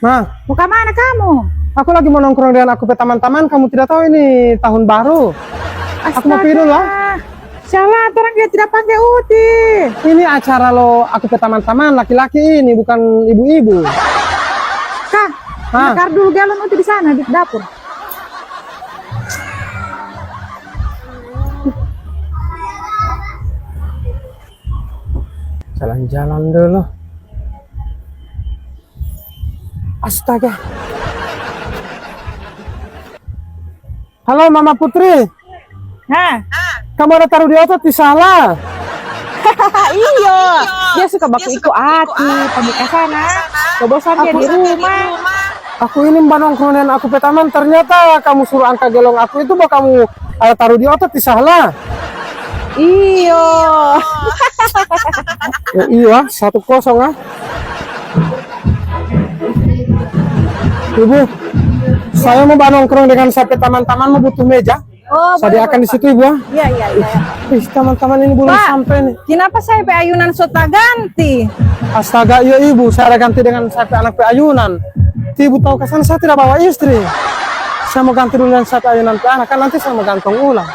Nah, Mau ke mana kamu? aku lagi mau nongkrong dengan aku pe teman-teman. Kamu tidak tahu ini tahun baru. Aku mau pergi dulu lah. Salah, orang dia tidak pakai uti. Ini acara lo aku pe teman-teman laki-laki ini, bukan ibu-ibu. Kak, Hah? bakar dulu galon uti di sana di dapur. Jalan-jalan dulu. Astaga. Halo Mama Putri. Hah? Kamu ada taruh di otot di salah. Iya. Dia suka baku iku aki, pergi ke sana. Kebosan dia di rumah. Aku ini mbak nongkrong dengan aku pe teman, ternyata kamu suruh angkat gelong aku itu mau kamu ada taruh di otot di salah. Iya. Ya, iya, 1-0 ah. Ibu, saya mau nongkrong dengan sampai teman-teman mau butuh meja. Oh, Saya akan di situ ibu. Iya, iya, iya. Ih, teman-teman ini belum Pak, sampai nih. kenapa saya pe ayunan sudah ganti? Astaga, iya ibu, saya ada ganti dengan sampai anak pe ayunan. Ibu tahu kesan saya tidak bawa istri. Saya mau ganti dulu dengan sampai ayunan pe anak, kan nanti saya mau gantung ulang.